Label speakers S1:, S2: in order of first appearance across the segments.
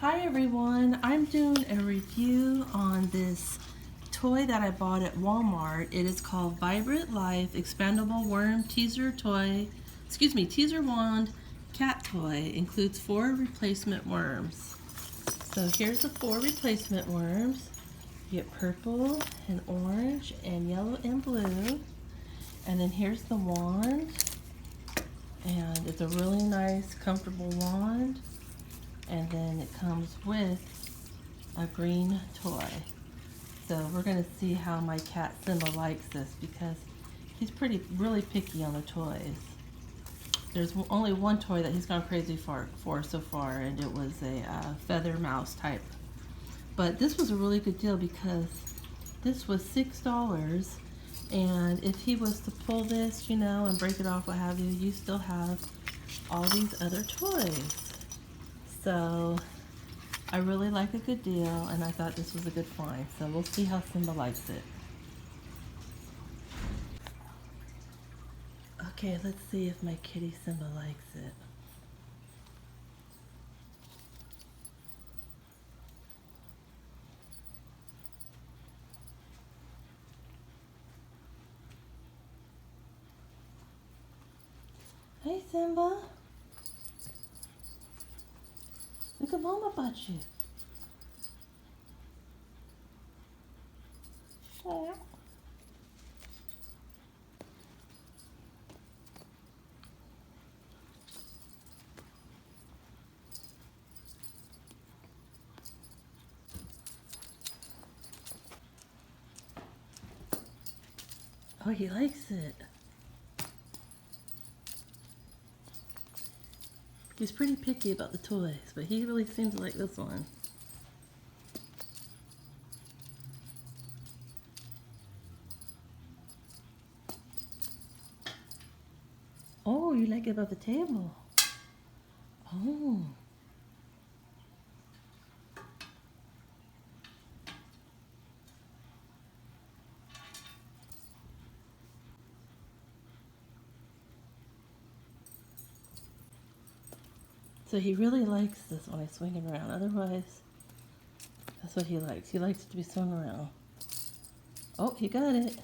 S1: Hi everyone, I'm doing a review on this toy that I bought at Walmart. It is called Vibrant Life Expandable Worm Teaser Teaser Wand Cat Toy. Includes 4 replacement worms. So here's the 4 replacement worms. You get purple and orange and yellow and blue. And then here's the wand. And it's a really nice, comfortable wand. And then it comes with a green toy. So we're going to see how my cat Simba likes this because he's really picky on the toys. There's only one toy that he's gone crazy for so far, and it was a feather mouse type. But this was a really good deal because this was $6, and if he was to pull this, you know, and break it off, what have you, you still have all these other toys. So I really like a good deal, and I thought this was a good find. So we'll see how Simba likes it. Okay, let's see if my kitty Simba likes it. Hey Simba. Look at Mama bought you. Oh, he likes it. He's pretty picky about the toys, but he really seems to like this one. Oh, you like it above the table. Oh. So he really likes this when I swing it around. Otherwise, that's what he likes. He likes it to be swung around. Oh, he got it.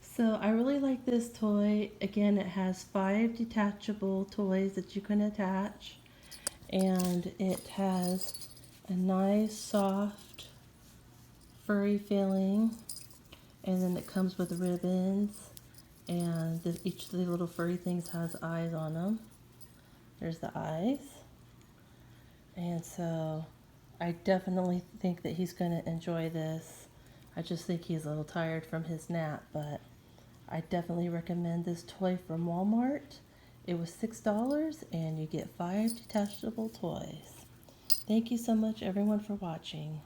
S1: So I really like this toy. Again, it has 5 detachable toys that you can attach. And it has a nice, soft, furry feeling. And then it comes with ribbons. And each of the little furry things has eyes on them. There's the eyes. And so I definitely think that he's going to enjoy this. I just think he's a little tired from his nap, but I definitely recommend this toy from Walmart. It was $6 and you get 5 detachable toys. Thank you so much everyone for watching.